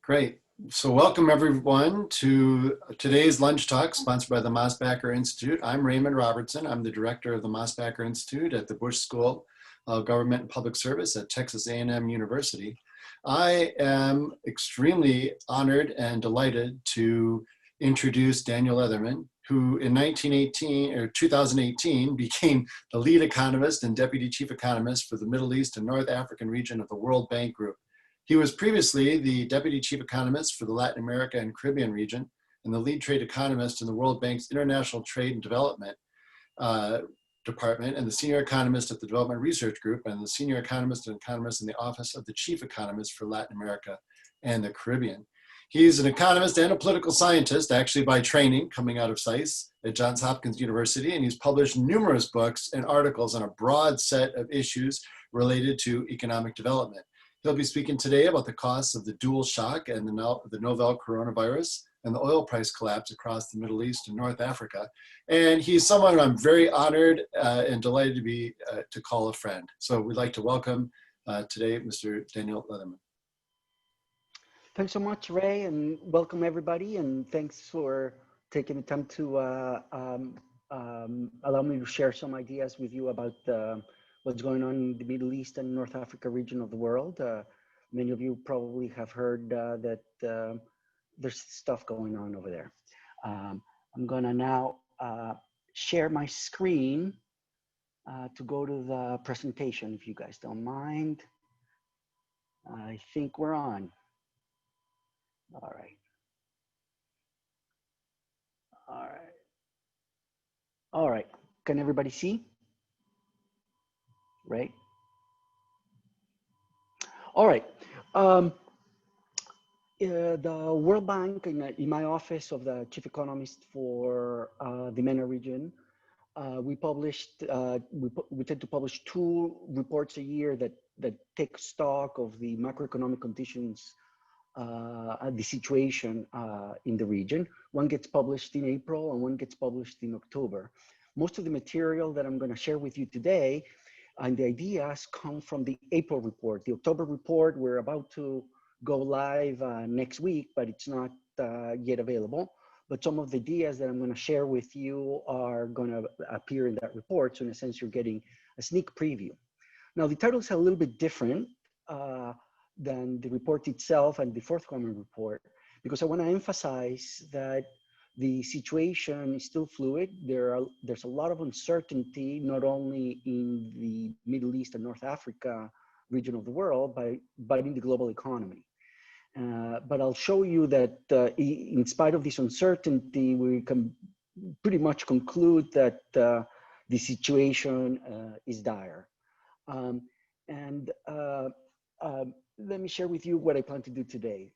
Great. So welcome everyone to today's lunch talk sponsored by the Mosbacher Institute. I'm Raymond Robertson. I'm the director of the Mosbacher Institute at the Bush School of Government and Public Service at Texas A&M University. I am extremely honored and delighted to introduce Daniel Lederman, who in 2018 became the lead economist and deputy chief economist for the Middle East and North African region of the World Bank Group. He was previously the deputy chief economist for the Latin America and Caribbean region and the lead trade economist in the World Bank's International Trade and Development Department, and the senior economist at the Development Research Group, and the senior economist and economist in the Office of the Chief Economist for Latin America and the Caribbean. He's an economist and a political scientist, actually by training, coming out of SAIS at Johns Hopkins University, and he's published numerous books and articles on a broad set of issues related to economic development. He'll be speaking today about the costs of the dual shock and the novel coronavirus and the oil price collapse across the Middle East and North Africa. And he's someone I'm very honored and delighted to be to call a friend. So we'd like to welcome today Mr. Daniel Lederman. Thanks so much, Ray, and welcome everybody. And thanks for taking the time to allow me to share some ideas with you about what's going on in the Middle East and North Africa region of the world. Many of you probably have heard that there's stuff going on over there. I'm gonna now share my screen to go to the presentation, if you guys don't mind. I think we're on. All right. All right. All right. Can everybody see? Right. All right. The World Bank, in my office of the chief economist for the MENA region, we tend to publish 2 reports a year that take stock of the macroeconomic conditions, the situation in the region. One gets published in April and one gets published in October. Most of the material that I'm going to share with you today and the ideas come from the April report. The October report, we're about to go live next week, but it's not yet available. But some of the ideas that I'm going to share with you are going to appear in that report. So in a sense, you're getting a sneak preview. Now, the titles are a little bit different than the report itself and the forthcoming report, because I want to emphasize that the situation is still fluid. There's a lot of uncertainty, not only in the Middle East and North Africa region of the world, but in the global economy. But I'll show you that in spite of this uncertainty, we can pretty much conclude that the situation is dire. Let me share with you what I plan to do today.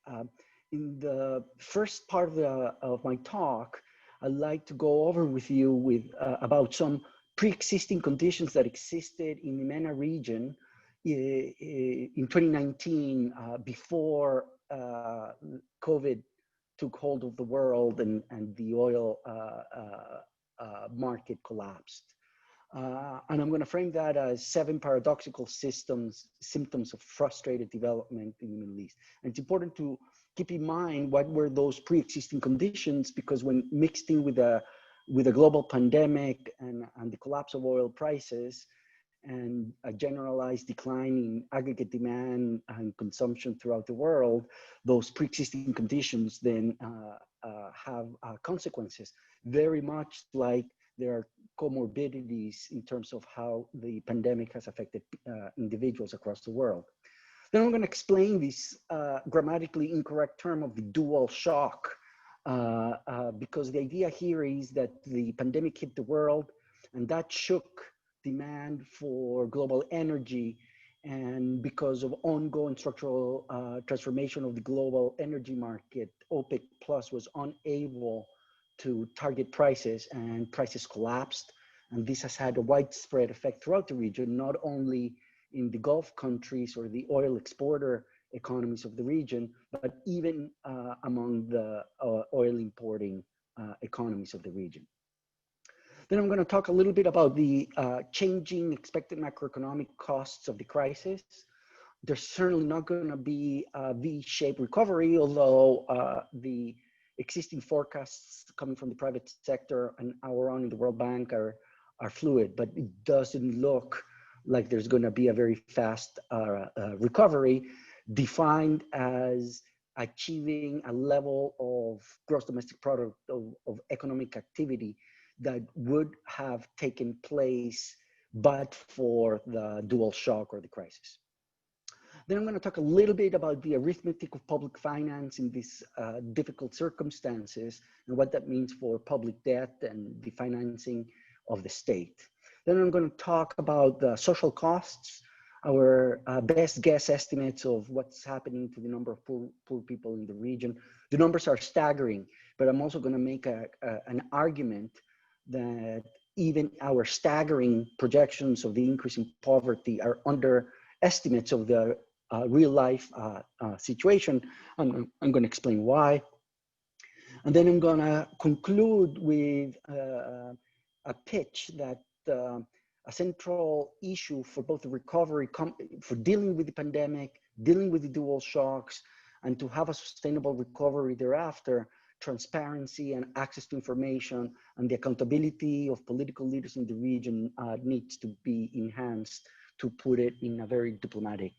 In the first part of my talk, I'd like to go over with you about some pre-existing conditions that existed in the MENA region in 2019 before COVID took hold of the world and the oil market collapsed. And I'm going to frame that as 7 paradoxical symptoms of frustrated development in the Middle East. And it's important to keep in mind what were those pre-existing conditions, because when mixed in with a global pandemic and the collapse of oil prices and a generalized decline in aggregate demand and consumption throughout the world, those pre-existing conditions then have consequences, very much like there are comorbidities in terms of how the pandemic has affected individuals across the world. Then I'm going to explain this grammatically incorrect term of the dual shock, because the idea here is that the pandemic hit the world and that shook demand for global energy, and because of ongoing structural transformation of the global energy market, OPEC Plus was unable to target prices and prices collapsed. And this has had a widespread effect throughout the region, not only in the Gulf countries or the oil exporter economies of the region, but even among the oil importing economies of the region. Then I'm going to talk a little bit about the changing expected macroeconomic costs of the crisis, there's certainly not going to be a V-shaped recovery, although the existing forecasts coming from the private sector and our own in the World Bank are fluid, but it doesn't look like there's going to be a very fast recovery, defined as achieving a level of gross domestic product of economic activity that would have taken place but for the dual shock or the crisis. Then I'm going to talk a little bit about the arithmetic of public finance in these difficult circumstances and what that means for public debt and the financing of the state. Then I'm going to talk about the social costs, our best guess estimates of what's happening to the number of poor people in the region. The numbers are staggering, but I'm also going to make an argument that even our staggering projections of the increase in poverty are underestimates of the real life situation. I'm going to explain why. And then I'm going to conclude with a pitch that a central issue for both the recovery, for dealing with the pandemic, dealing with the dual shocks, and to have a sustainable recovery thereafter, transparency and access to information and the accountability of political leaders in the region needs to be enhanced, to put it in a very diplomatic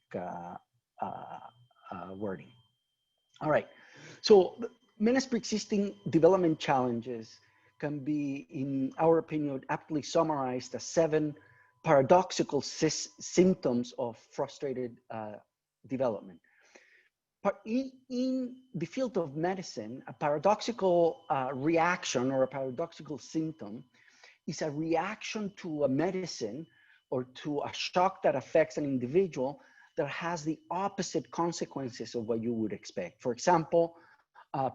wording. All right, so MENA's pre-existing development challenges can be, in our opinion, aptly summarized as 7 paradoxical symptoms of frustrated development. But in the field of medicine, a paradoxical reaction or a paradoxical symptom is a reaction to a medicine or to a shock that affects an individual that has the opposite consequences of what you would expect. For example,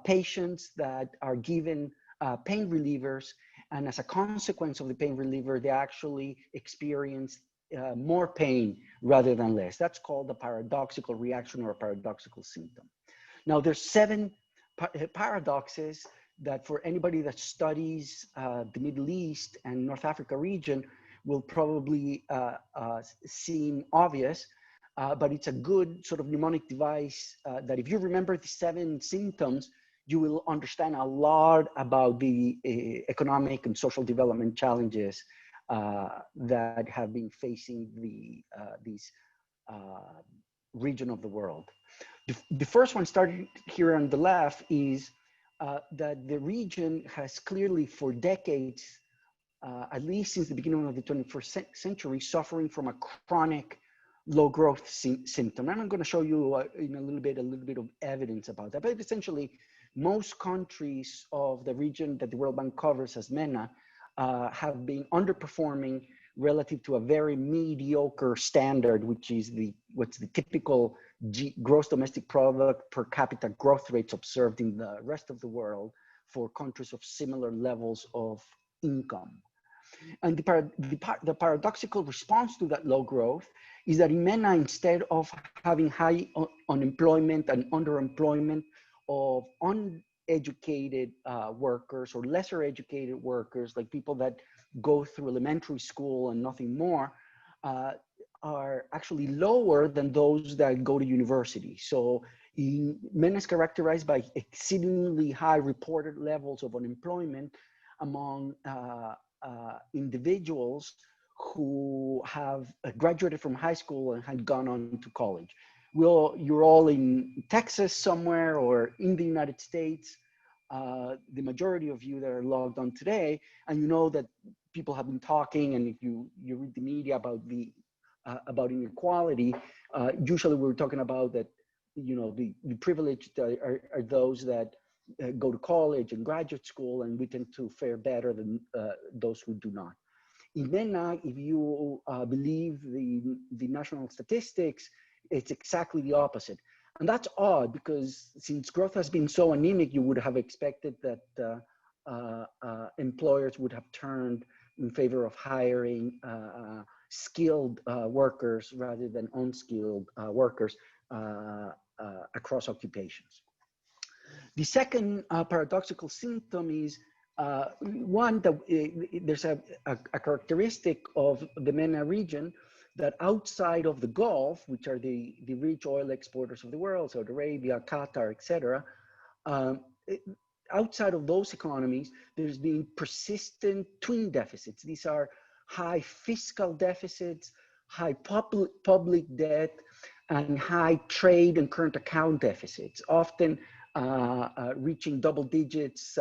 patients that are given pain relievers, and as a consequence of the pain reliever, they actually experience more pain rather than less. That's called a paradoxical reaction or a paradoxical symptom. Now, there's 7 paradoxes that for anybody that studies the Middle East and North Africa region will probably seem obvious, but it's a good sort of mnemonic device that if you remember the 7 symptoms, you will understand a lot about the economic and social development challenges that have been facing these region of the world. The first one, starting here on the left, is that the region has clearly for decades, at least since the beginning of the 21st century, suffering from a chronic low growth symptom. And I'm going to show you in a little bit of evidence about that. But essentially, most countries of the region that the World Bank covers as MENA have been underperforming relative to a very mediocre standard, which is what's the typical gross domestic product per capita growth rates observed in the rest of the world for countries of similar levels of income. And the paradoxical response to that low growth is that in MENA, instead of having high unemployment and underemployment of uneducated workers or lesser educated workers, like people that go through elementary school and nothing more, are actually lower than those that go to university. So MENA is characterized by exceedingly high reported levels of unemployment among individuals who have graduated from high school and had gone on to college. You're all in Texas somewhere or in the United States, the majority of you that are logged on today, and you know that people have been talking, and if you read the media about inequality, usually we're talking about that, you know, the privileged are those that go to college and graduate school, and we tend to fare better than those who do not. In MENA, if you believe the national statistics, it's exactly the opposite. And that's odd because since growth has been so anemic, you would have expected that employers would have turned in favor of hiring skilled workers rather than unskilled workers across occupations. The second paradoxical symptom is one that there's a characteristic of the MENA region that outside of the Gulf, which are the rich oil exporters of the world, Saudi Arabia, Qatar, etc., um, outside of those economies, there's been persistent twin deficits. These are high fiscal deficits, high public debt, and high trade and current account deficits, often reaching double digits.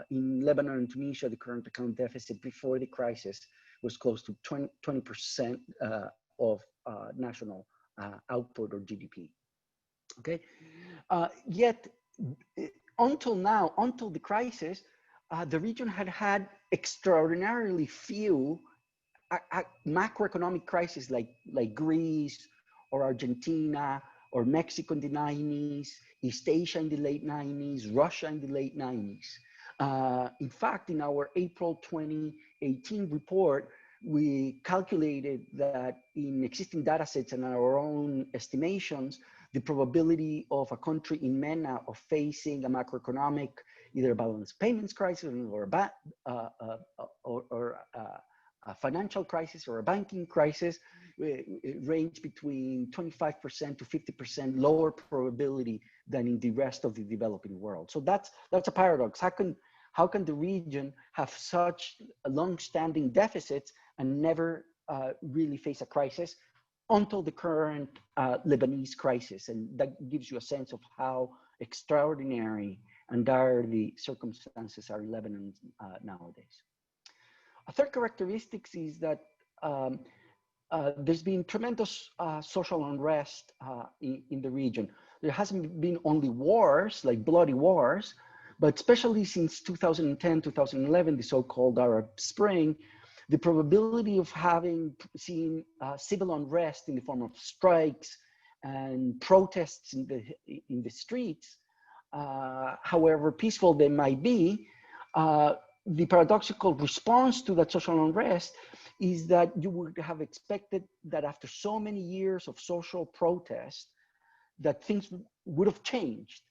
In Lebanon and Tunisia, the current account deficit before the crisis was close to 20% of national output or GDP. Okay, yet until now, until the crisis, the region had extraordinarily few macroeconomic crises like Greece or Argentina or Mexico in the 90s, East Asia in the late 90s, Russia in the late 90s. In fact, in our April 2018 report, we calculated that in existing data sets and our own estimations, the probability of a country in MENA of facing a macroeconomic, either a balance payments crisis or a financial crisis or a banking crisis, range between 25% to 50% lower probability than in the rest of the developing world. So that's a paradox. How can the region have such long-standing deficits and never really face a crisis until the current Lebanese crisis? And that gives you a sense of how extraordinary and dire the circumstances are in Lebanon nowadays. A third characteristic is that there's been tremendous social unrest in the region. There hasn't been only wars, like bloody wars, but especially since 2010, 2011, the so-called Arab Spring, the probability of seen civil unrest in the form of strikes and protests in the streets, however peaceful they might be, the paradoxical response to that social unrest is that you would have expected that after so many years of social protest, that things would have changed.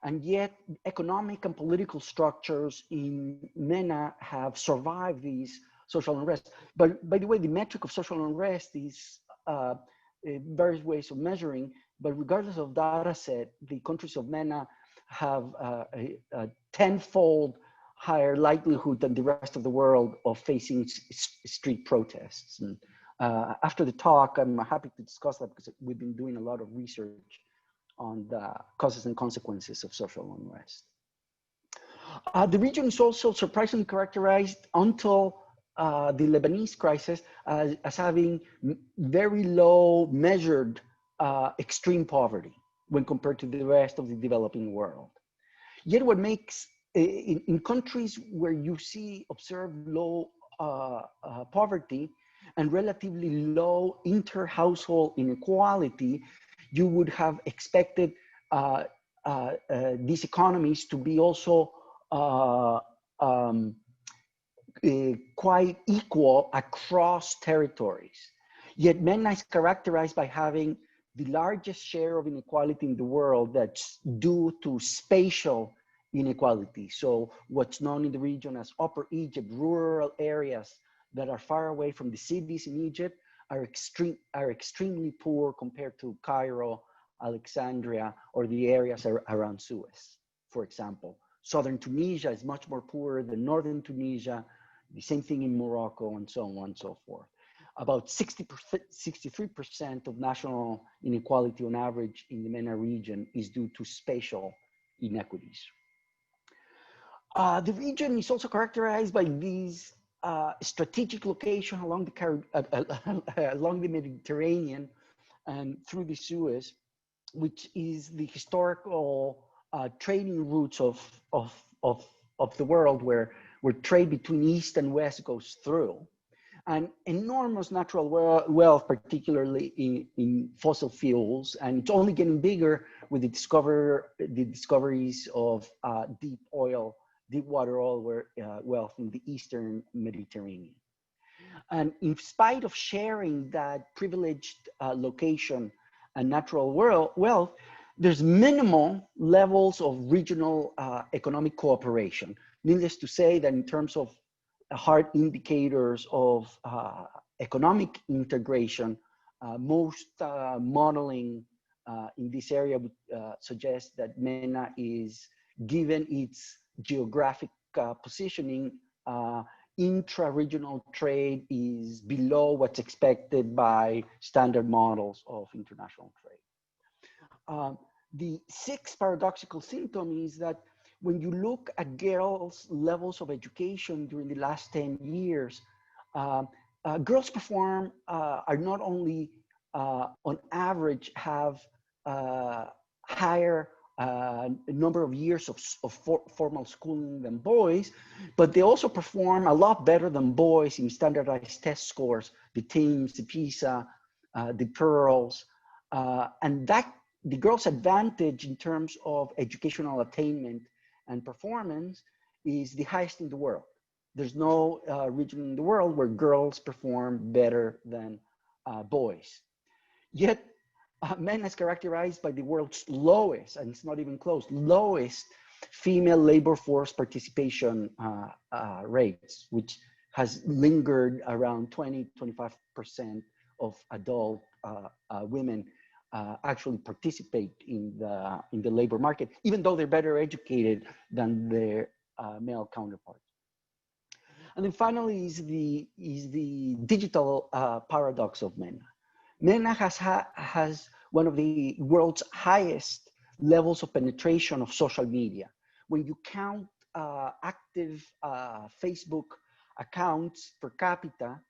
And yet economic and political structures in MENA have survived these social unrest. But by the way, the metric of social unrest is various ways of measuring, but regardless of data set, the countries of MENA have a tenfold higher likelihood than the rest of the world of facing street protests. And after the talk, I'm happy to discuss that because we've been doing a lot of research on the causes and consequences of social unrest. The region is also surprisingly characterized until the Lebanese crisis as having very low measured extreme poverty when compared to the rest of the developing world. Yet what makes, in countries where you observe low poverty and relatively low inter-household inequality, you would have expected these economies to be also quite equal across territories. Yet MENA is characterized by having the largest share of inequality in the world that's due to spatial inequality. So what's known in the region as Upper Egypt, rural areas that are far away from the cities in Egypt are extremely poor compared to Cairo, Alexandria, or the areas around Suez, for example. Southern Tunisia is much more poor than northern Tunisia, the same thing in Morocco, and so on and so forth. About 63% of national inequality on average in the MENA region is due to spatial inequities. The region is also characterized by these strategic location along the Mediterranean and through the Suez, which is the historical trading routes of the world where trade between East and West goes through. And enormous natural wealth, particularly in fossil fuels, and it's only getting bigger with the discoveries of deep water oil wealth in the Eastern Mediterranean. And in spite of sharing that privileged location and natural wealth, there's minimal levels of regional economic cooperation. Needless to say that in terms of hard indicators of economic integration. Most modeling in this area would suggest that MENA is, given its geographic positioning, intra-regional trade is below what's expected by standard models of international trade. The sixth paradoxical symptom is that when you look at girls' levels of education during the last 10 years, girls perform, are not only on average have higher number of years of formal schooling than boys, but they also perform a lot better than boys in standardized test scores, the TIMSS, the PISA, the Pearls, and that the girls' advantage in terms of educational attainment and performance is the highest in the world. There's no region in the world where girls perform better than boys. Yet, MENA is characterized by the world's lowest, and it's not even close, lowest female labor force participation rates, which has lingered around 20–25% of adult women actually participate in the labor market, even though they're better educated than their male counterparts. And then finally is the digital paradox of MENA. MENA has one of the world's highest levels of penetration of social media. When you count active Facebook accounts per capita,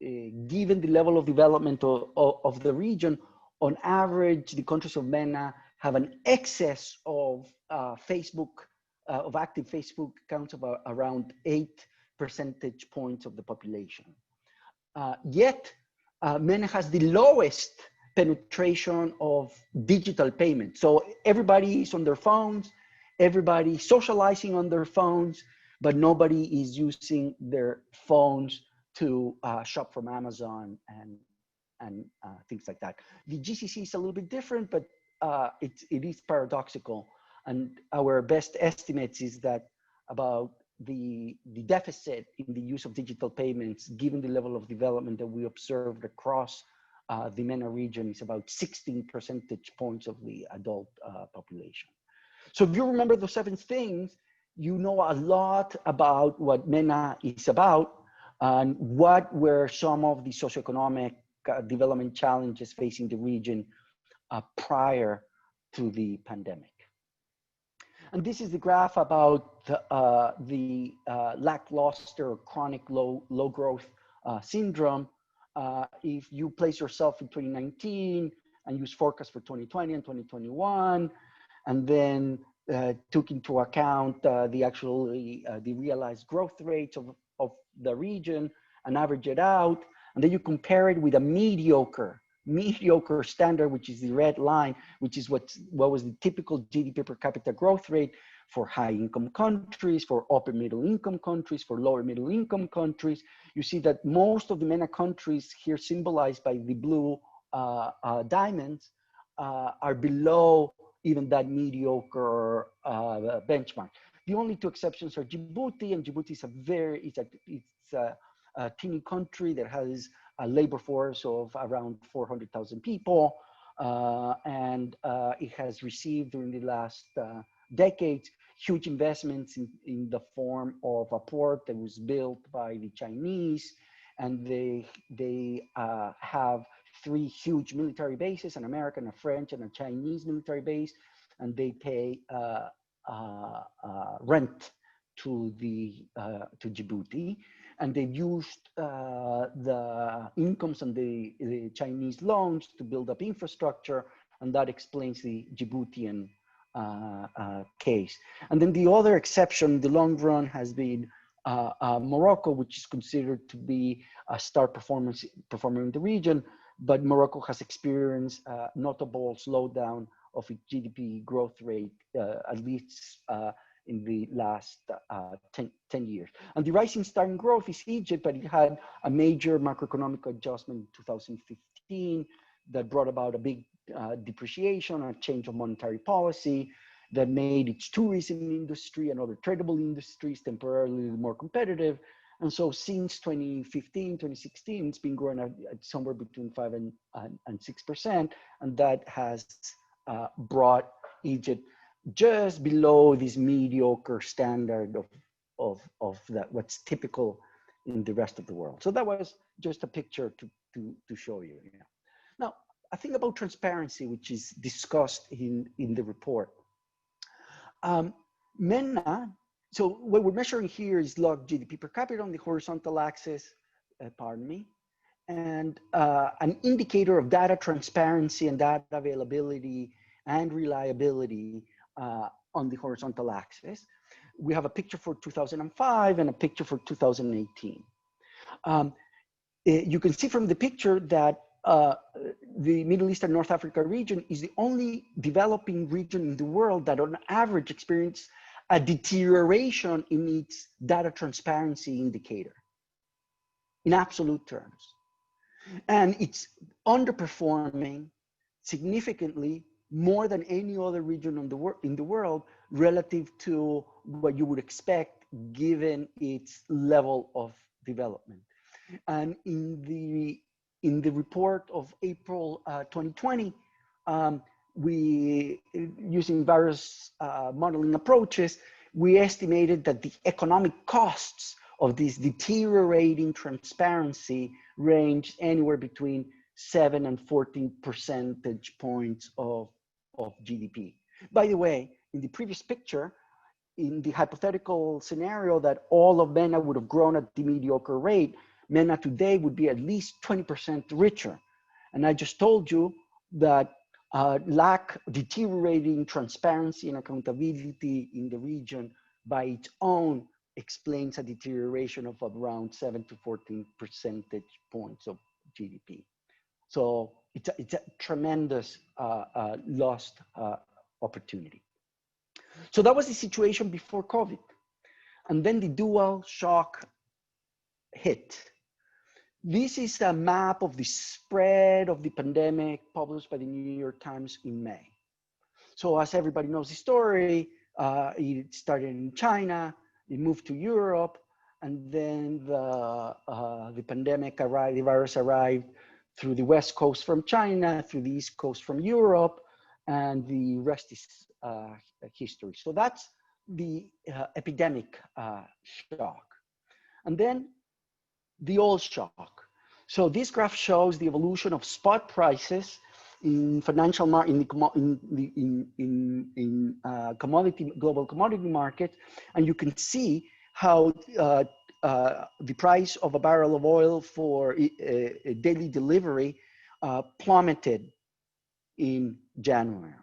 given the level of development of the region, on average, the countries of MENA have an excess of of active Facebook accounts of around 8 percentage points of the population. Yet, MENA has the lowest penetration of digital payments. So everybody is on their phones, everybody socializing on their phones, but nobody is using their phones to shop from Amazon and things like that. The GCC is a little bit different, but it is paradoxical. And our best estimates is that about the deficit in the use of digital payments, given the level of development that we observed across the MENA region, is about 16 percentage points of the adult population. So if you remember those 7 things, you know a lot about what MENA is about and what were some of the socioeconomic development challenges facing the region prior to the pandemic. And this is the graph about the lackluster or chronic low growth syndrome. If you place yourself in 2019 and use forecast for 2020 and 2021, and then took into account the realized growth rates of the region and average it out, and then you compare it with a mediocre standard, which is the red line, which is what was the typical GDP per capita growth rate for high income countries, for upper middle income countries, for lower middle income countries. You see that most of the MENA countries here symbolized by the blue diamonds are below even that mediocre benchmark. The only 2 exceptions are Djibouti, and Djibouti is a teeny country that has a labor force of around 400,000 people, and it has received during the last decades huge investments in the form of a port that was built by the Chinese, and they have 3 huge military bases, an American, a French, and a Chinese military base, and they pay rent to Djibouti. And they've used the incomes and the Chinese loans to build up infrastructure, and that explains the Djiboutian case. And then the other exception, the long run, has been Morocco, which is considered to be a star performer in the region, but Morocco has experienced a notable slowdown of its GDP growth rate, at least in the last 10 years. And the rising star in growth is Egypt, but it had a major macroeconomic adjustment in 2015 that brought about a big depreciation, a change of monetary policy that made its tourism industry and other tradable industries temporarily more competitive. And so since 2015, 2016, it's been growing at somewhere between 5 and 6%. And that has brought Egypt just below this mediocre standard of that, what's typical in the rest of the world. So that was just a picture to show you. Yeah. Now, I think about transparency, which is discussed in the report. MENA, so what we're measuring here is log GDP per capita on the horizontal axis, and an indicator of data transparency and data availability and reliability on the horizontal axis. We have a picture for 2005 and a picture for 2018. You can see from the picture that the Middle East and North Africa region is the only developing region in the world that on average experienced a deterioration in its data transparency indicator in absolute terms. And it's underperforming significantly more than any other region in the world relative to what you would expect given its level of development. And in the report of April 2020, we, using various modeling approaches, we estimated that the economic costs of this deteriorating transparency ranged anywhere between 7 and 14 percentage points of GDP. By the way, in the previous picture, in the hypothetical scenario that all of MENA would have grown at the mediocre rate, MENA today would be at least 20% richer. And I just told you that deteriorating transparency and accountability in the region by its own explains a deterioration of around 7 to 14 percentage points of GDP. So it's a tremendous lost opportunity. So that was the situation before COVID. And then the dual shock hit. This is a map of the spread of the pandemic published by the New York Times in May. So as everybody knows the story, it started in China, it moved to Europe, and then the pandemic arrived, the virus arrived through the West Coast from China, through the East Coast from Europe, and the rest is history. So that's the epidemic shock. And then the oil shock. So this graph shows the evolution of spot prices in financial global commodity market, and you can see how the price of a barrel of oil for a daily delivery plummeted in January.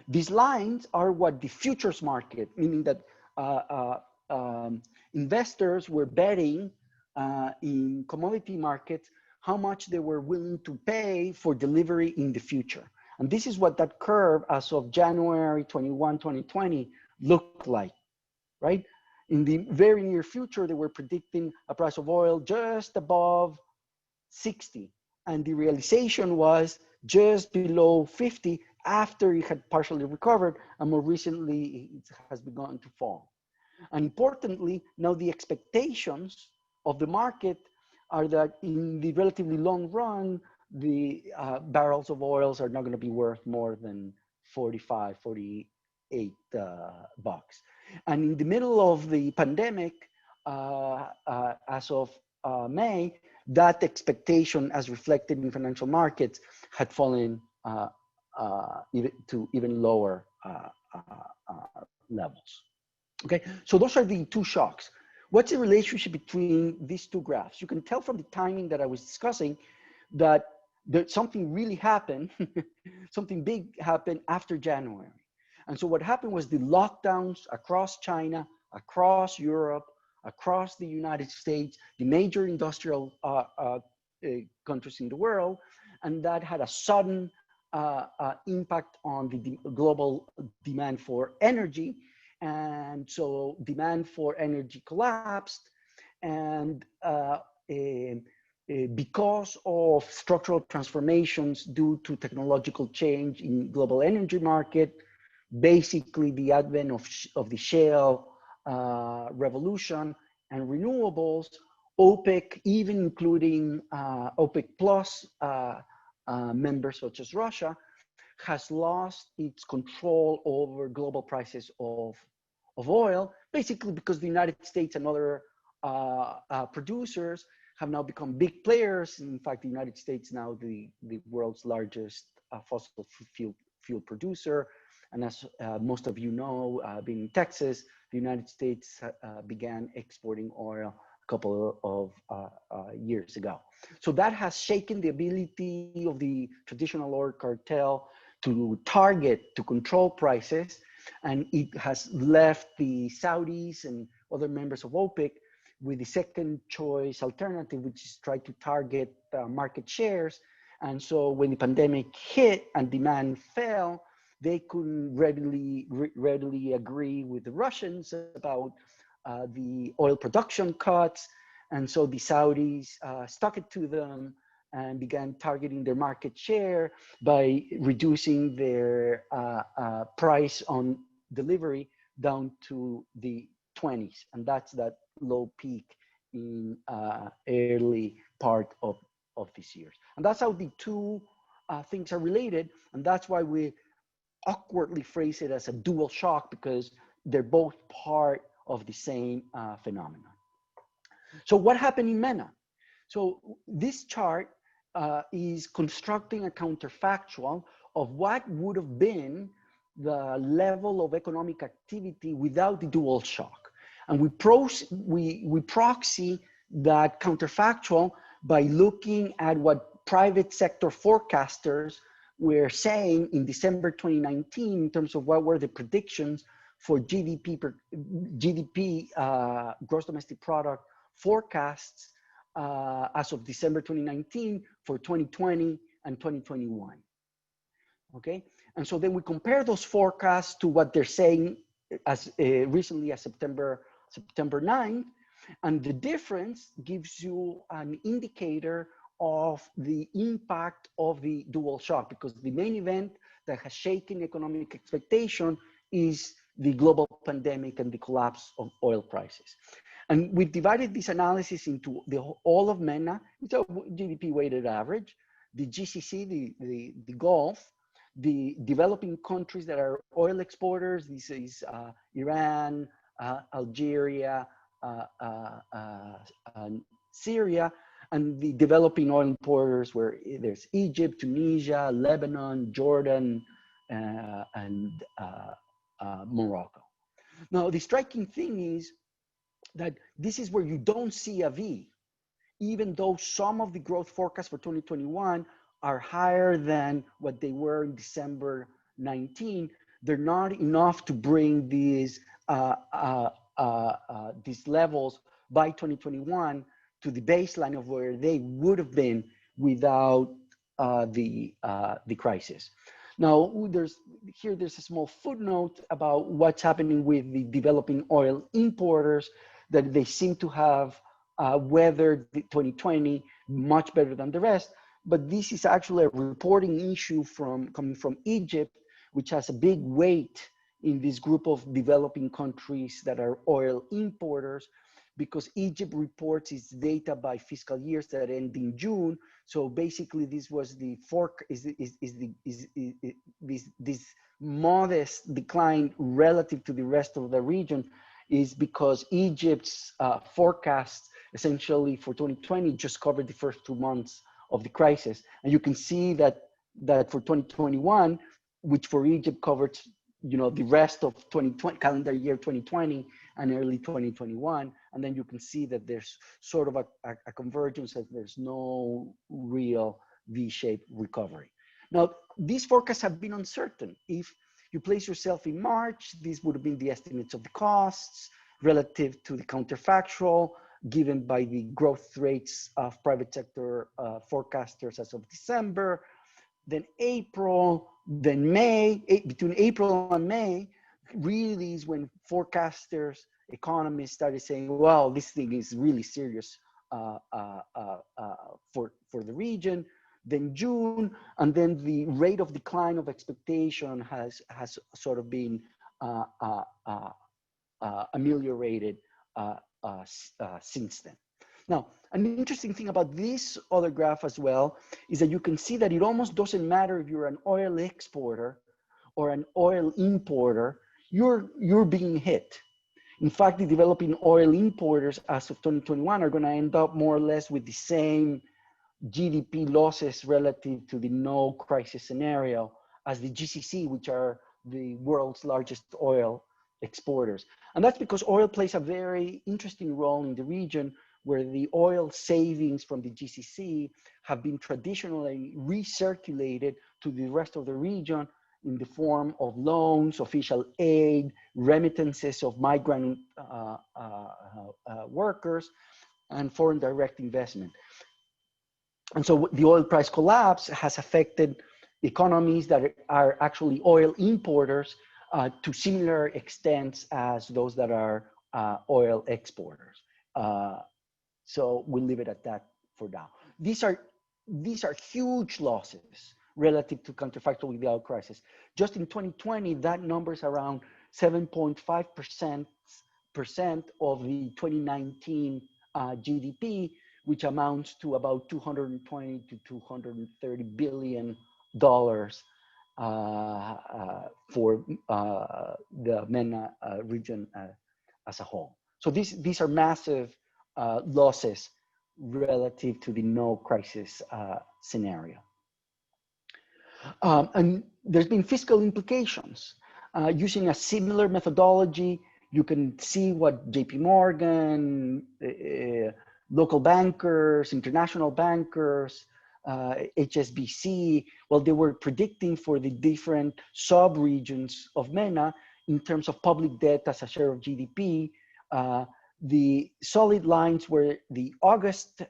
These lines are what the futures market, meaning that investors were betting in commodity markets how much they were willing to pay for delivery in the future. And this is what that curve as of January 21, 2020 looked like, right? In the very near future, they were predicting a price of oil just above 60. And the realization was just below 50 after it had partially recovered, and more recently it has begun to fall. And importantly, now the expectations of the market are that in the relatively long run, the barrels of oils are not going to be worth more than 45, 48 bucks. And in the middle of the pandemic, as of May, that expectation as reflected in financial markets had fallen to even lower levels. Okay, so those are the two shocks. What's the relationship between these two graphs? You can tell from the timing that I was discussing that something really happened, something big happened after January. And so what happened was the lockdowns across China, across Europe, across the United States, the major industrial countries in the world, and that had a sudden impact on the global demand for energy. And so demand for energy collapsed, and because of structural transformations due to technological change in global energy market, basically the advent of the shale revolution and renewables, OPEC, even including OPEC plus members such as Russia, has lost its control over global prices of oil, basically because the United States and other producers have now become big players. In fact, the United States now the world's largest fossil fuel producer. And as most of you know, being in Texas, the United States began exporting oil a couple of years ago. So that has shaken the ability of the traditional oil cartel to target, to control prices. And it has left the Saudis and other members of OPEC with the second choice alternative, which is try to target market shares. And so when the pandemic hit and demand fell, they couldn't readily agree with the Russians about the oil production cuts. And so the Saudis stuck it to them and began targeting their market share by reducing their price on delivery down to the 20s. And that's that low peak in early part of this year. And that's how the two things are related. And that's why we awkwardly phrase it as a dual shock, because they're both part of the same phenomenon. So what happened in MENA? So this chart is constructing a counterfactual of what would have been the level of economic activity without the dual shock. And we proxy that counterfactual by looking at what private sector forecasters were saying in December 2019 in terms of what were the predictions for GDP, gross domestic product forecasts as of December 2019 for 2020 and 2021. Okay, and so then we compare those forecasts to what they're saying as recently as September 9th, and the difference gives you an indicator of the impact of the dual shock, because the main event that has shaken economic expectation is the global pandemic and the collapse of oil prices. And we've divided this analysis into all of MENA, it's a GDP weighted average, the GCC, the Gulf, the developing countries that are oil exporters. This is Iran, Algeria, Syria, and the developing oil importers where there's Egypt, Tunisia, Lebanon, Jordan, and Morocco. Now, the striking thing is that this is where you don't see a V, even though some of the growth forecasts for 2021 are higher than what they were in December 19. They're not enough to bring these levels by 2021 to the baseline of where they would have been without the crisis. Now, there's a small footnote about what's happening with the developing oil importers, that they seem to have weathered the 2020 much better than the rest. But this is actually a reporting issue coming from Egypt, which has a big weight in this group of developing countries that are oil importers, because Egypt reports its data by fiscal years that end in June. So basically, this was the this modest decline relative to the rest of the region is because Egypt's forecasts essentially for 2020 just covered the first 2 months of the crisis. And you can see that for 2021, which for Egypt covered, the rest of 2020, calendar year 2020 and early 2021. And then you can see that there's sort of a convergence, that there's no real V-shaped recovery. Now, these forecasts have been uncertain. If you place yourself in March, these would have been the estimates of the costs relative to the counterfactual given by the growth rates of private sector forecasters as of December, then April, then May. Between April and May really is when forecasters, economists started saying, well, this thing is really serious for the region. Then June, and then the rate of decline of expectation has sort of been ameliorated since then. Now, an interesting thing about this other graph as well is that you can see that it almost doesn't matter if you're an oil exporter or an oil importer, you're being hit. In fact, the developing oil importers as of 2021 are going to end up more or less with the same GDP losses relative to the no crisis scenario as the GCC, which are the world's largest oil exporters. And that's because oil plays a very interesting role in the region, where the oil savings from the GCC have been traditionally recirculated to the rest of the region in the form of loans, official aid, remittances of migrant workers, and foreign direct investment. And so the oil price collapse has affected economies that are actually oil importers to similar extents as those that are oil exporters. So we'll leave it at that for now. These are huge losses relative to counterfactual with the oil crisis. Just in 2020, that number is around 7.5% of the 2019 GDP, which amounts to about $220 to $230 billion for the MENA region as a whole. So these are massive losses relative to the no crisis scenario. And there's been fiscal implications. Using a similar methodology, you can see what JP Morgan, local bankers, international bankers, HSBC, well, they were predicting for the different sub-regions of MENA in terms of public debt as a share of GDP. The solid lines were the August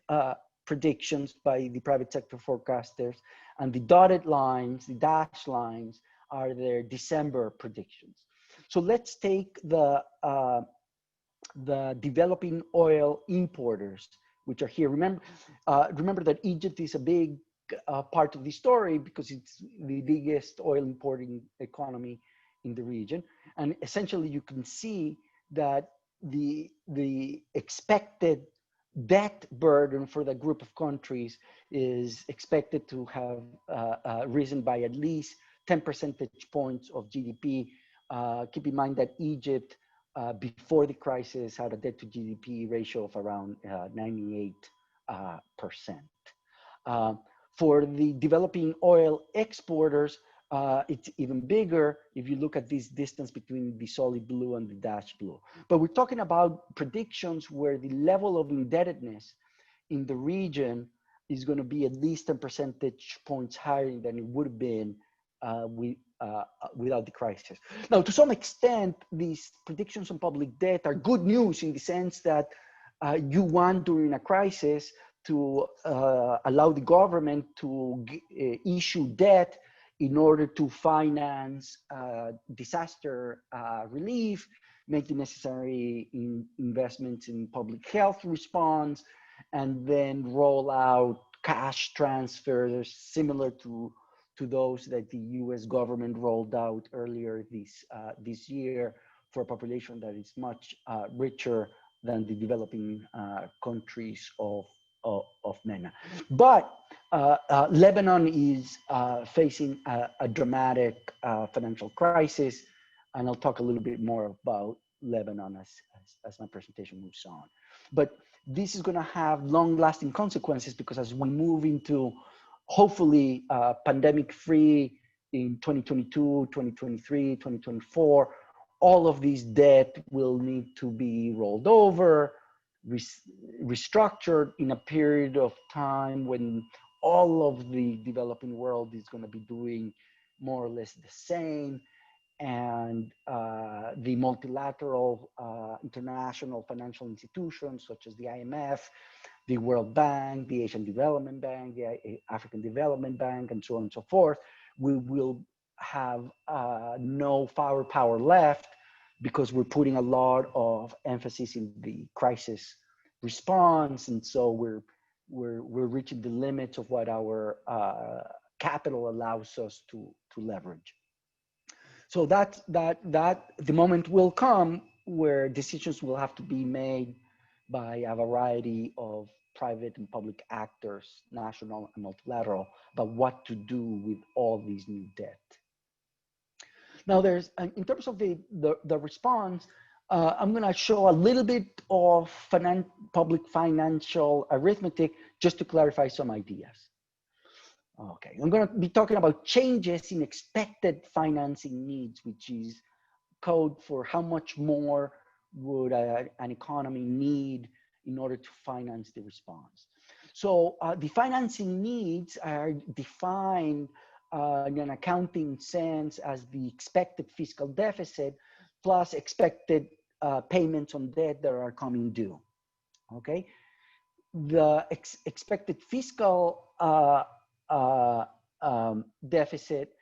predictions by the private sector forecasters, and the dotted lines, the dashed lines, are their December predictions. So let's take the developing oil importers, which are here. Remember that Egypt is a big part of the story because it's the biggest oil importing economy in the region. And essentially you can see that the expected debt burden for the group of countries is expected to have risen by at least 10 percentage points of GDP. Keep in mind that Egypt, before the crisis, had a debt to GDP ratio of around 98%. For the developing oil exporters, it's even bigger if you look at this distance between the solid blue and the dashed blue. But we're talking about predictions where the level of indebtedness in the region is going to be at least 10 percentage points higher than it would have been without the crisis. Now, to some extent, these predictions on public debt are good news in the sense that you want during a crisis to allow the government to issue debt in order to finance disaster relief, make the necessary investments in public health response, and then roll out cash transfers similar to those that the US government rolled out earlier this year for a population that is much richer than the developing countries of MENA. But Lebanon is facing a dramatic financial crisis, and I'll talk a little bit more about Lebanon as my presentation moves on. But this is going to have long-lasting consequences because as we move into hopefully pandemic-free in 2022, 2023, 2024, all of these debt will need to be rolled over, restructured in a period of time when all of the developing world is going to be doing more or less the same, and the multilateral international financial institutions such as the IMF, the World Bank, the Asian Development Bank, the African Development Bank, and so on and so forth, we will have no firepower left because we're putting a lot of emphasis in the crisis response, and so we're reaching the limits of what our capital allows us to leverage. So that the moment will come where decisions will have to be made by a variety of private and public actors, national and multilateral, about what to do with all these new debt. Now, there's, in terms of the response, I'm going to show a little bit of public financial arithmetic just to clarify some ideas. Okay, I'm going to be talking about changes in expected financing needs, which is code for how much more would an economy need in order to finance the response. So the financing needs are defined in an accounting sense as the expected fiscal deficit plus expected payments on debt that are coming due. Okay, the expected fiscal deficit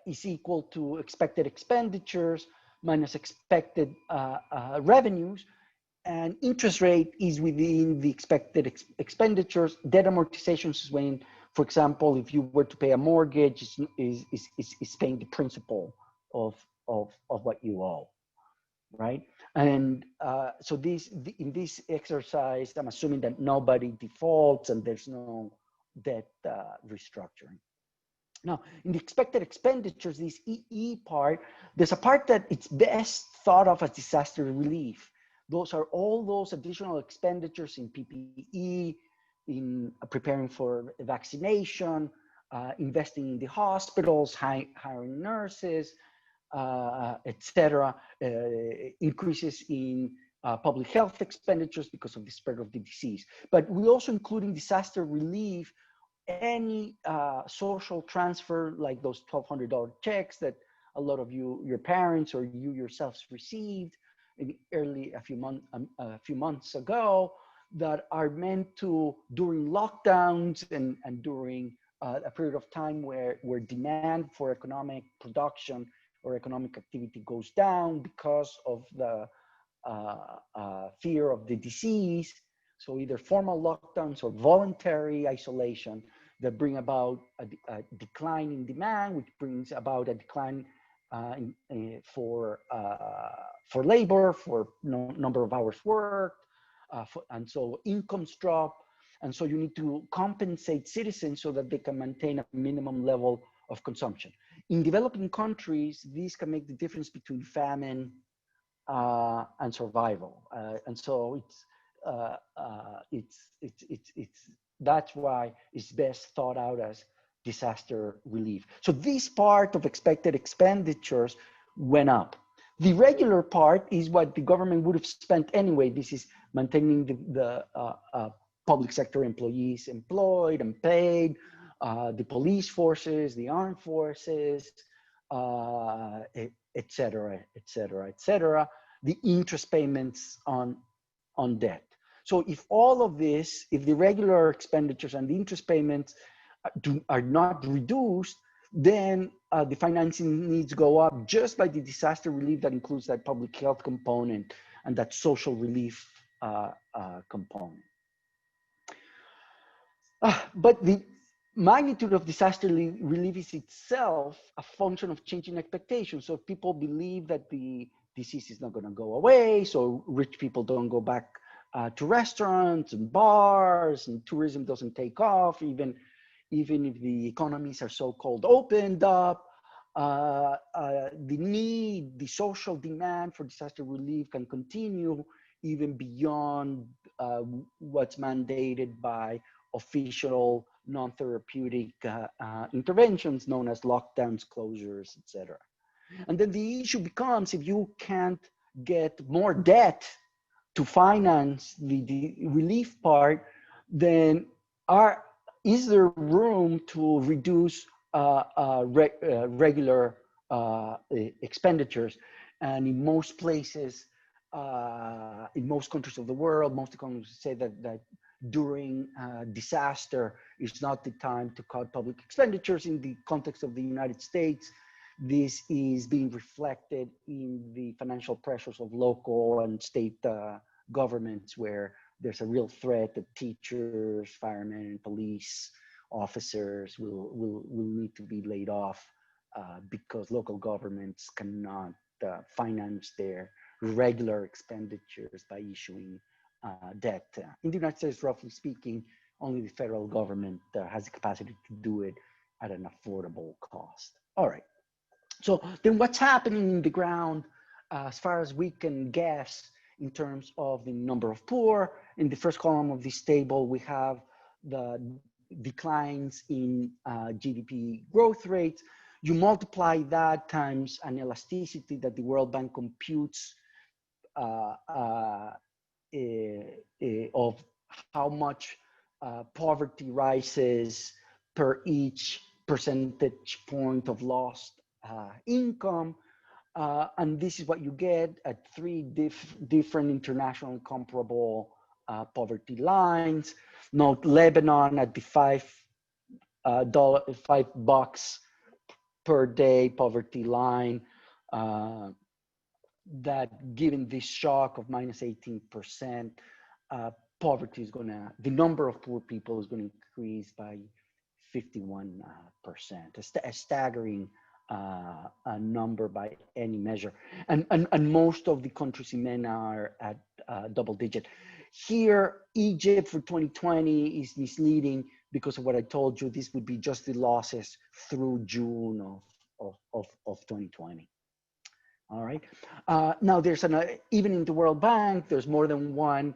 is equal to expected expenditures minus expected revenues, and interest rate is within the expected expenditures. Debt amortizations is when, for example, if you were to pay a mortgage, is paying the principal of what you owe, right? And so in this exercise, I'm assuming that nobody defaults and there's no debt restructuring. Now, in the expected expenditures, this EE part, there's a part that it's best thought of as disaster relief. Those are all those additional expenditures in PPE, in preparing for vaccination, investing in the hospitals, hiring nurses, etc., increases in public health expenditures because of the spread of the disease. But we also include in disaster relief any social transfer, like those $1,200 checks that a lot of your parents or you yourselves received a few months ago, that are meant to, during lockdowns and during a period of time where demand for economic production or economic activity goes down because of the fear of the disease. So either formal lockdowns or voluntary isolation that bring about a decline in demand, which brings about a decline for labor, for number of hours worked, and so incomes drop. And so you need to compensate citizens so that they can maintain a minimum level of consumption. In developing countries, these can make the difference between famine and survival. And so that's why it's best thought out as disaster relief. So this part of expected expenditures went up. The regular part is what the government would have spent anyway. This is maintaining the public sector employees employed and paid, the police forces, the armed forces, et cetera, et cetera, et cetera, the interest payments on debt. So if all of this, if the regular expenditures and the interest payments are not reduced, then the financing needs go up just by the disaster relief that includes that public health component and that social relief component. But the magnitude of disaster relief is itself a function of changing expectations. So if people believe that the disease is not going to go away, so rich people don't go back to restaurants and bars, and tourism doesn't take off, even if the economies are so-called opened up, the social demand for disaster relief can continue even beyond what's mandated by official non-therapeutic interventions known as lockdowns, closures, etc. And then the issue becomes, if you can't get more debt to finance the relief part, then is there room to reduce regular expenditures? And in most places, in most countries of the world, most economists say that during disaster is not the time to cut public expenditures. In the context of the United States, this is being reflected in the financial pressures of local and state governments, where there's a real threat that teachers, firemen, police officers will need to be laid off because local governments cannot finance their regular expenditures by issuing debt. In the United States, roughly speaking, only the federal government has the capacity to do it at an affordable cost. All right. So then what's happening in the ground, as far as we can guess, in terms of the number of poor? In the first column of this table, we have the declines in GDP growth rates. You multiply that times an elasticity that the World Bank computes of how much poverty rises per each percentage point of lost income. And this is what you get at three different international comparable poverty lines. Note Lebanon at the $5 per day poverty line. That given this shock of minus 18%, poverty is the number of poor people is going to increase by 51%, a staggering number by any measure. And most of the countries in MENA are at double digit. Here, Egypt for 2020 is misleading because of what I told you. This would be just the losses through June of 2020. All right. Now there's even in the World Bank, there's more than one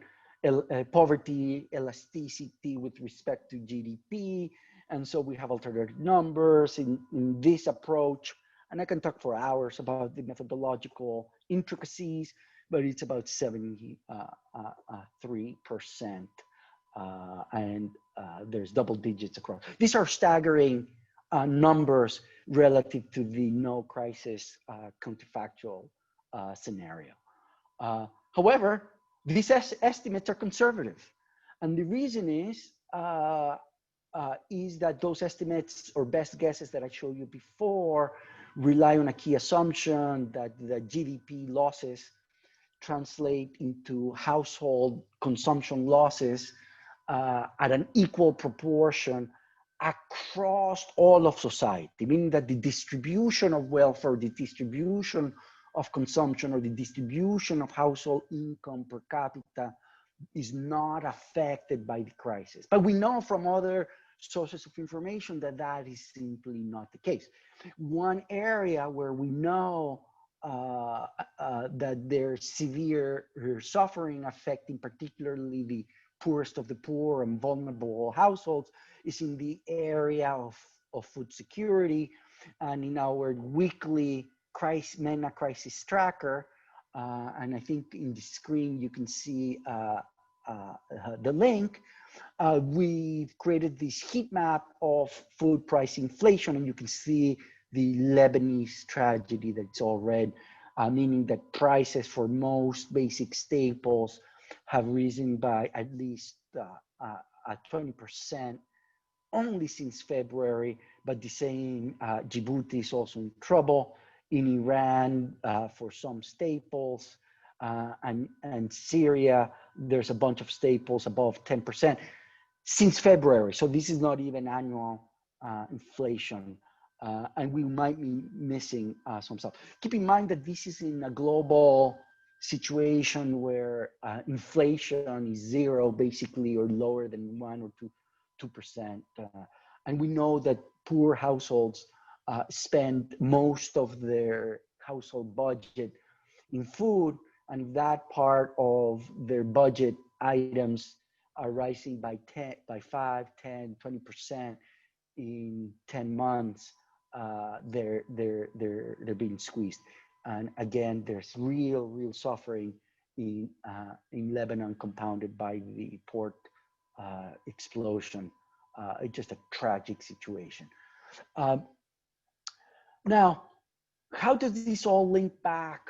poverty elasticity with respect to GDP. And so we have alternative numbers in this approach. And I can talk for hours about the methodological intricacies, but it's about 73%. And there's double digits across. These are staggering numbers relative to the no crisis counterfactual scenario. However, these estimates are conservative. And the reason is that those estimates or best guesses that I showed you before rely on a key assumption that the GDP losses translate into household consumption losses at an equal proportion across all of society, meaning that the distribution of welfare, the distribution of consumption, or the distribution of household income per capita is not affected by the crisis. But we know from other sources of information that that is simply not the case. One area where we know that there's severe suffering affecting particularly the poorest of the poor and vulnerable households is in the area of food security. And in our weekly MENA crisis tracker, and I think in the screen you can see the link, we've created this heat map of food price inflation, and you can see the Lebanese tragedy that's all red, meaning that prices for most basic staples have risen by at least 20% only since February, but the same, Djibouti is also in trouble. In Iran, for some staples, and Syria, there's a bunch of staples above 10% since February. So this is not even annual inflation. And we might be missing some stuff. Keep in mind that this is in a global situation where inflation is zero, basically, or lower than 1 or 2%. And we know that poor households spend most of their household budget in food, and if that part of their budget items are rising by 5, 10, 20% in 10 months, they're being squeezed. And again, there's real suffering in Lebanon, compounded by the port explosion. It's just a tragic situation. Now, how does this all link back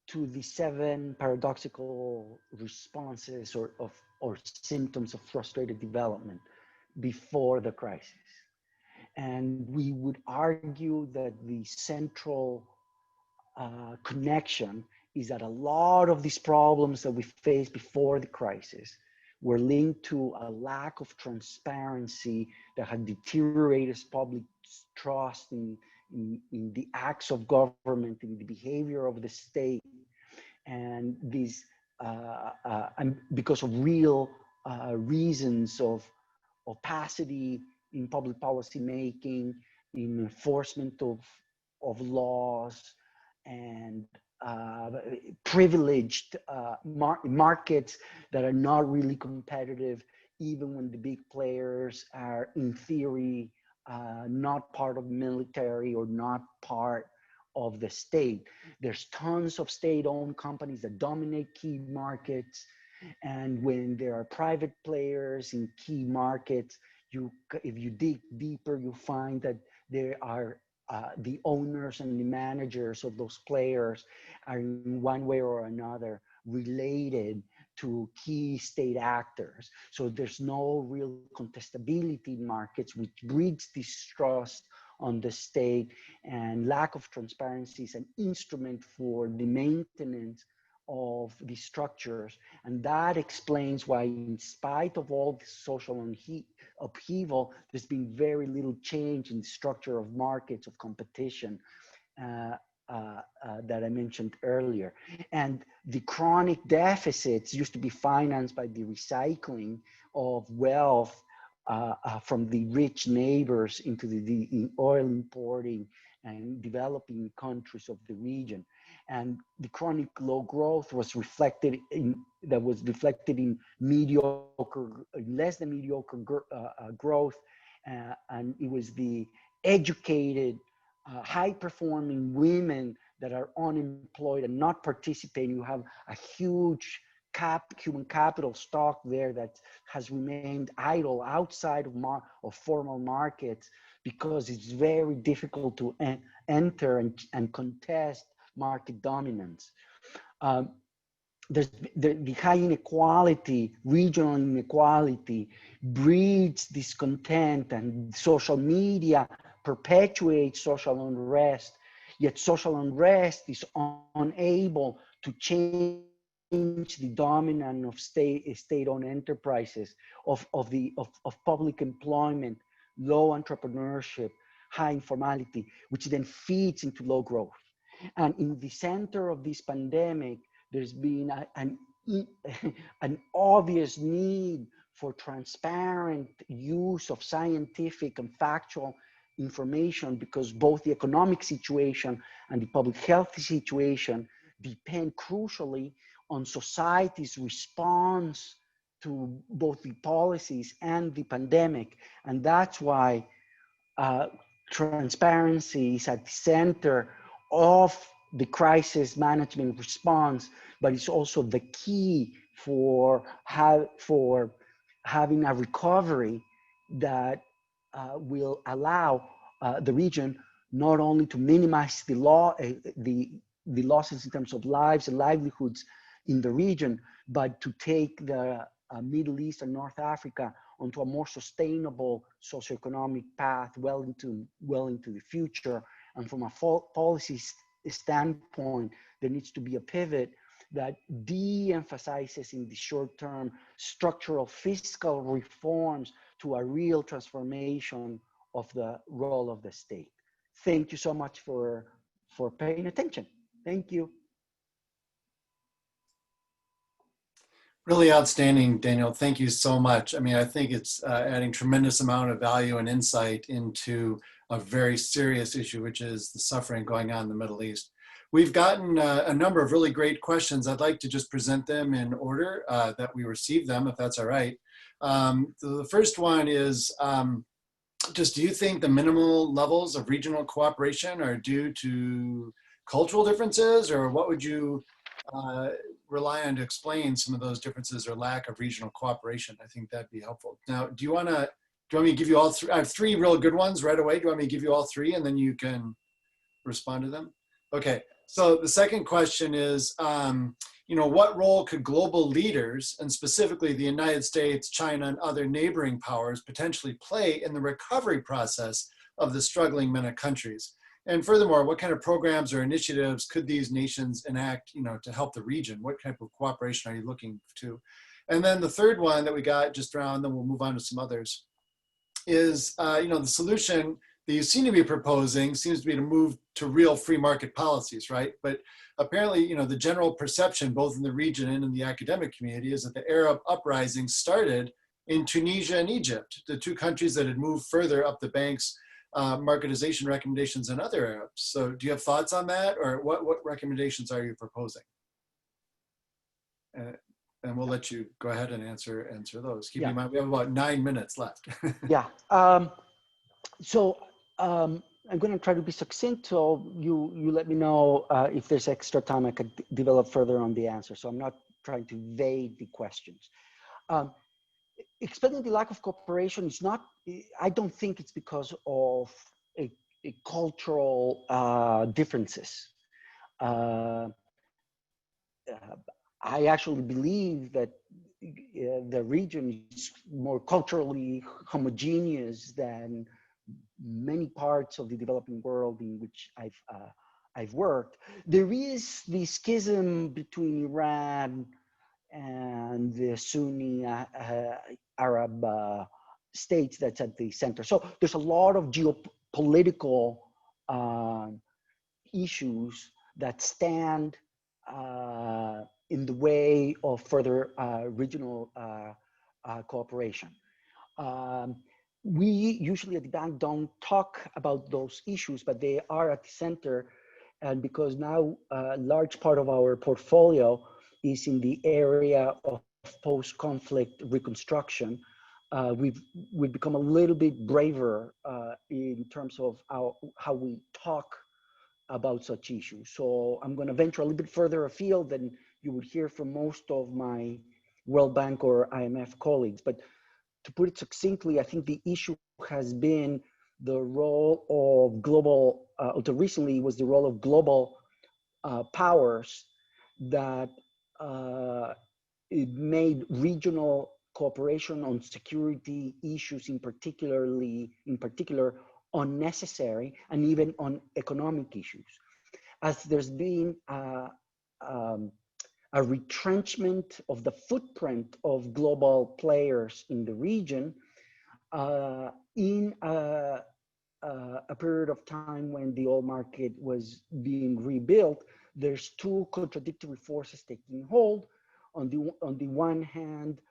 to the 7 paradoxical responses or symptoms of frustrated development before the crisis? And we would argue that the central connection is that a lot of these problems that we faced before the crisis were linked to a lack of transparency that had deteriorated public trust in the acts of government, in the behavior of the state. And these and because of real reasons of opacity in public policy making, in enforcement of laws, and privileged markets that are not really competitive, even when the big players are, in theory, not part of the military or not part of the state. There's tons of state-owned companies that dominate key markets. And when there are private players in key markets, if you dig deeper, you find that there are the owners and the managers of those players are in one way or another related to key state actors. So there's no real contestability in markets, which breeds distrust on the state, and lack of transparency is an instrument for the maintenance of the structures. And that explains why, in spite of all the social upheaval, there's been very little change in the structure of markets, of competition that I mentioned earlier. And the chronic deficits used to be financed by the recycling of wealth from the rich neighbors into the oil importing and developing countries of the region. And the chronic low growth was reflected in mediocre, less than mediocre growth, and it was the educated, high-performing women that are unemployed and not participating. You have a huge human capital stock there that has remained idle outside of formal markets, because it's very difficult to enter and contest market dominance. There's the high inequality, regional inequality, breeds discontent, and social media perpetuates social unrest. Yet social unrest is unable to change the dominance of state-owned enterprises, of public employment, low entrepreneurship, high informality, which then feeds into low growth. And in the center of this pandemic, there's been an obvious need for transparent use of scientific and factual information, because both the economic situation and the public health situation depend crucially on society's response to both the policies and the pandemic. And that's why transparency is at the center of the crisis management response, but it's also the key for having a recovery that will allow the region not only to minimize the losses in terms of lives and livelihoods in the region, but to take the Middle East and North Africa onto a more sustainable socioeconomic path well into the future. And from a policy standpoint, there needs to be a pivot that de-emphasizes in the short term structural fiscal reforms to a real transformation of the role of the state. Thank you so much for paying attention. Thank you. Really outstanding, Daniel. Thank you so much. I mean, I think it's adding tremendous amount of value and insight into a very serious issue, which is the suffering going on in the Middle East. We've gotten a number of really great questions. I'd like to just present them in order that we received them, if that's all right. The first one is, just do you think the minimal levels of regional cooperation are due to cultural differences, or what would you rely on to explain some of those differences or lack of regional cooperation? I think that'd be helpful. Now, do you want me to give you all three? I have three real good ones right away. Do you want me to give you all three and then you can respond to them? Okay, so the second question is, what role could global leaders, and specifically the United States, China, and other neighboring powers potentially play in the recovery process of the struggling MENA countries? And furthermore, what kind of programs or initiatives could these nations enact, to help the region? What type of cooperation are you looking to? And then the third one that we got just around, then we'll move on to some others, is, the solution that you seem to be proposing seems to be to move to real free market policies, right? But apparently, you know, the general perception, both in the region and in the academic community, is that the Arab uprising started in Tunisia and Egypt, the two countries that had moved further up the bank's marketization recommendations than other Arabs. So do you have thoughts on that, or what recommendations are you proposing? And we'll let you go ahead and answer those. Keep in mind, we have about 9 minutes left. Yeah. I'm going to try to be succinct. So you let me know if there's extra time I could develop further on the answer. So I'm not trying to evade the questions. Explaining the lack of cooperation is not, I don't think it's because of a cultural differences. I actually believe that the region is more culturally homogeneous than many parts of the developing world in which I've worked. There is the schism between Iran and the Sunni Arab states that's at the center. So there's a lot of geopolitical issues that stand in the way of further regional cooperation. We usually at the bank don't talk about those issues, but they are at the center. And because now a large part of our portfolio is in the area of post-conflict reconstruction, we've become a little bit braver in terms of how we talk about such issues. So I'm going to venture a little bit further afield than you would hear from most of my World Bank or IMF colleagues. But to put it succinctly, I think the issue has been the role of global, until recently was the role of global powers that it made regional cooperation on security issues in particular unnecessary, and even on economic issues. As there's been a retrenchment of the footprint of global players in the region in a period of time when the oil market was being rebuilt, there's two contradictory forces taking hold. On the one hand,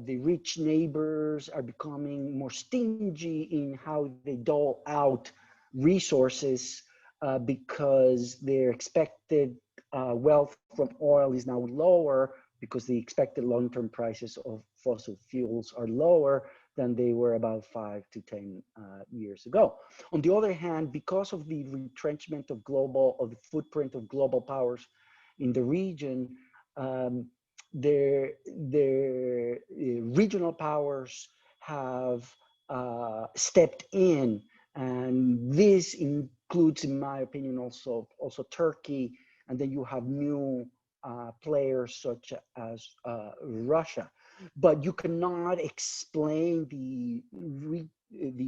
the rich neighbors are becoming more stingy in how they dole out resources because their expected wealth from oil is now lower because the expected long-term prices of fossil fuels are lower than they were about 5 to 10 years ago. On the other hand, because of the retrenchment of the footprint of global powers in the region, their regional powers have stepped in, and this includes, in my opinion, also Turkey, and then you have new players such as Russia. But you cannot explain the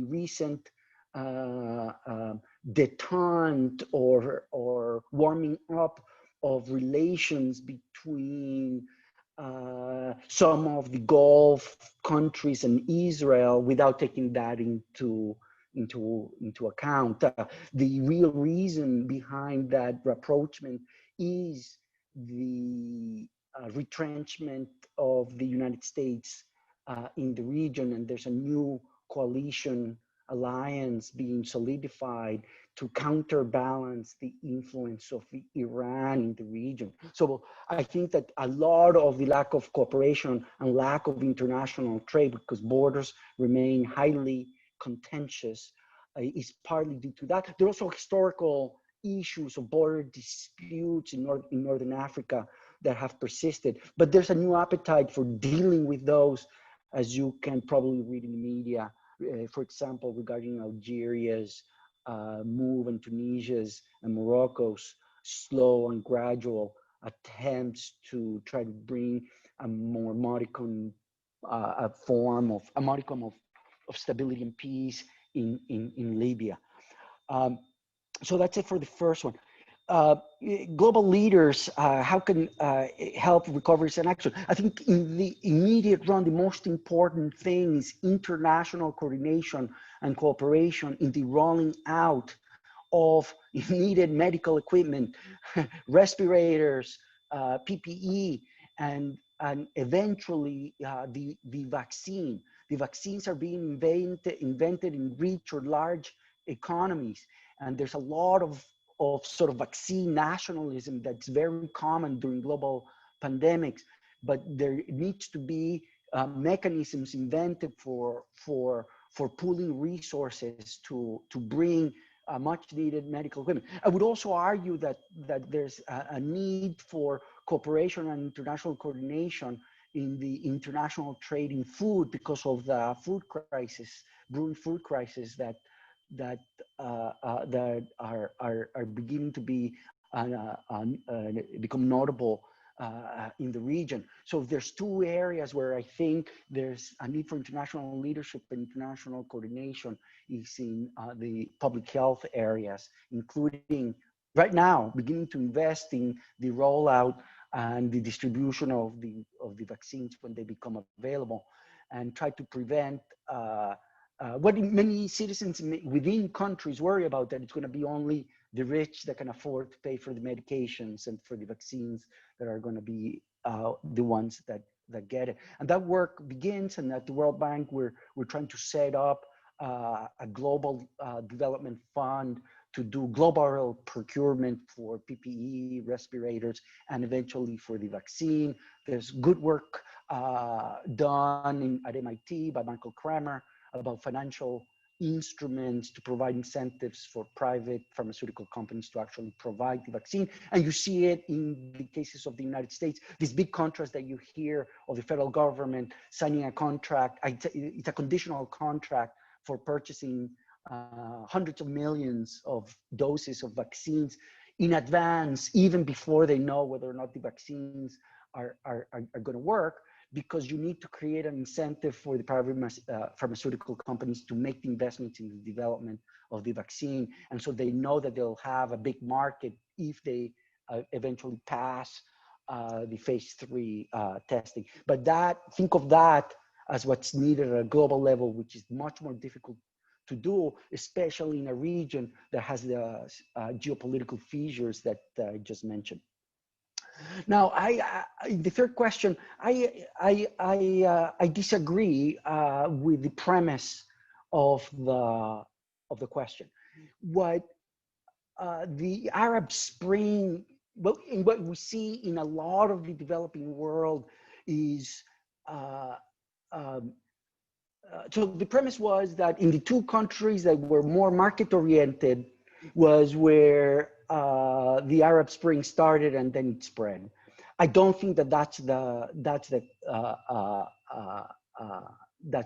recent detente or warming up of relations between some of the Gulf countries and Israel without taking that into account. The real reason behind that rapprochement is the retrenchment of the United States in the region, and there's a new coalition alliance being solidified to counterbalance the influence of Iran in the region. So I think that a lot of the lack of cooperation and lack of international trade, because borders remain highly contentious, is partly due to that. There are also historical issues of border disputes in Northern Africa that have persisted, but there's a new appetite for dealing with those, as you can probably read in the media, for example, regarding Algeria's move and Tunisia's and Morocco's slow and gradual attempts to try to bring a more modicum of stability and peace in Libya. So that's it for the first one. uh, global leaders, how can help recovery and action? I think in the immediate run, the most important thing is international coordination and cooperation in the rolling out of needed medical equipment, respirators, PPE, and eventually the vaccine. The vaccines are being invented in rich or large economies. And there's a lot of sort of vaccine nationalism that's very common during global pandemics. But there needs to be mechanisms invented for pooling resources to bring much needed medical equipment. I would also argue that there's a need for cooperation and international coordination in the international trade in food because of the food crisis, brewing food crisis that are beginning to be become notable in the region. So there's two areas where I think there's a need for international leadership and international coordination is in the public health areas, including right now beginning to invest in the rollout and the distribution of the vaccines when they become available, and try to prevent what many citizens within countries worry about, that it's going to be only the rich that can afford to pay for the medications and for the vaccines that are going to be the ones that get it. And that work begins, and at the World Bank, we're trying to set up a global development fund to do global procurement for PPE, respirators, and eventually for the vaccine. There's good work done at MIT by Michael Kramer about financial instruments to provide incentives for private pharmaceutical companies to actually provide the vaccine. And you see it in the cases of the United States, this big contrast that you hear of the federal government signing a contract. It's a conditional contract for purchasing hundreds of millions of doses of vaccines in advance, even before they know whether or not the vaccines are going to work, because you need to create an incentive for the private pharmaceutical companies to make the investments in the development of the vaccine. And so they know that they'll have a big market if they eventually pass the phase 3 testing. But think of that as what's needed at a global level, which is much more difficult to do, especially in a region that has the geopolitical fissures that I just mentioned. Now, the third question, I disagree with the premise of the question. What the Arab Spring, what we see in a lot of the developing world is, so the premise was that in the two countries that were more market-oriented was where the Arab Spring started and then it spread. I don't think that that's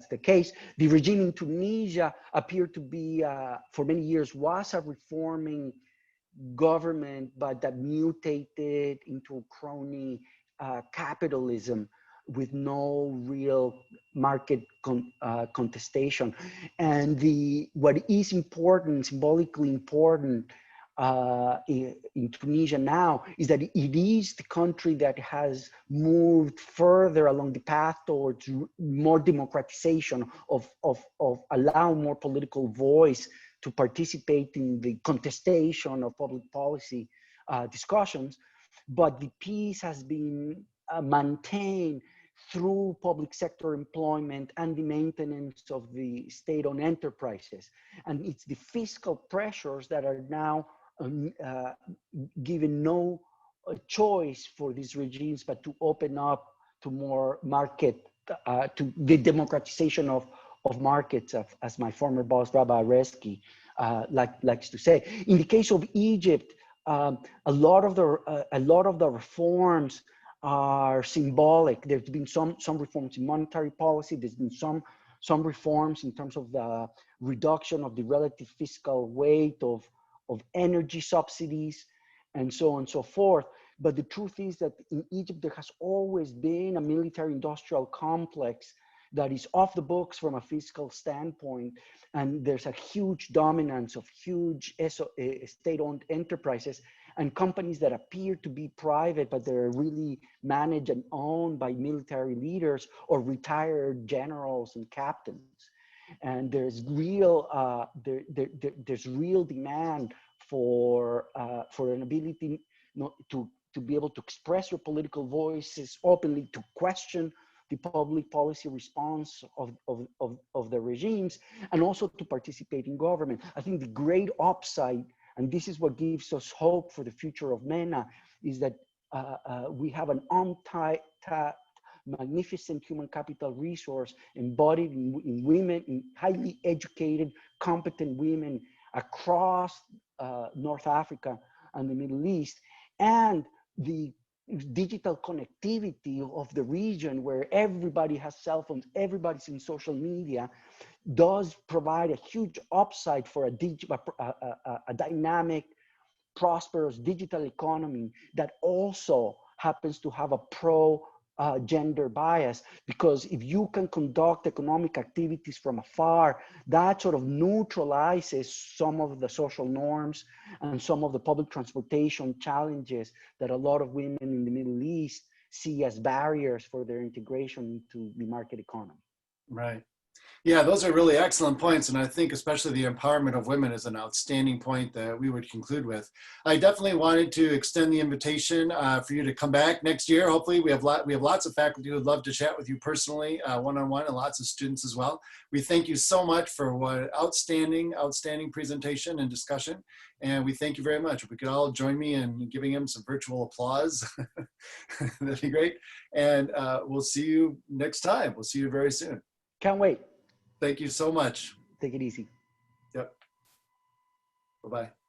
the case. The regime in Tunisia appeared to be, for many years, was a reforming government, but that mutated into crony capitalism with no real market contestation. And what is important, symbolically important in Tunisia now, is that it is the country that has moved further along the path towards more democratization, of allowing more political voice to participate in the contestation of public policy discussions. But the peace has been maintained through public sector employment and the maintenance of the state-owned enterprises. And it's the fiscal pressures that are now given no choice for these regimes but to open up to more market, to the democratization of markets, as my former boss, Rabbi Areski, likes to say. In the case of Egypt, a lot of the reforms are symbolic. There's been some reforms in monetary policy. There's been some reforms in terms of the reduction of the relative fiscal weight of energy subsidies, and so on and so forth. But the truth is that in Egypt, there has always been a military-industrial complex that is off the books from a fiscal standpoint. And there's a huge dominance of huge state-owned enterprises. and companies that appear to be private, but they're really managed and owned by military leaders or retired generals and captains. And there's real there's real demand for an ability to be able to express your political voices openly, to question the public policy response of the regimes, and also to participate in government. I think the great upside, and this is what gives us hope for the future of MENA, is that we have an untapped, magnificent human capital resource embodied in women, in highly educated, competent women across North Africa and the Middle East, and the digital connectivity of the region where everybody has cell phones, everybody's in social media, does provide a huge upside for a dynamic, prosperous digital economy that also happens to have a gender bias, because if you can conduct economic activities from afar, that sort of neutralizes some of the social norms and some of the public transportation challenges that a lot of women in the Middle East see as barriers for their integration into the market economy. Right. Yeah, those are really excellent points. And I think especially the empowerment of women is an outstanding point that we would conclude with. I definitely wanted to extend the invitation for you to come back next year. Hopefully we have lots of faculty who would love to chat with you personally, one-on-one, and lots of students as well. We thank you so much for what outstanding presentation and discussion. And we thank you very much. If we could all join me in giving him some virtual applause, that'd be great. And we'll see you next time. We'll see you very soon. Can't wait. Thank you so much. Take it easy. Yep. Bye-bye.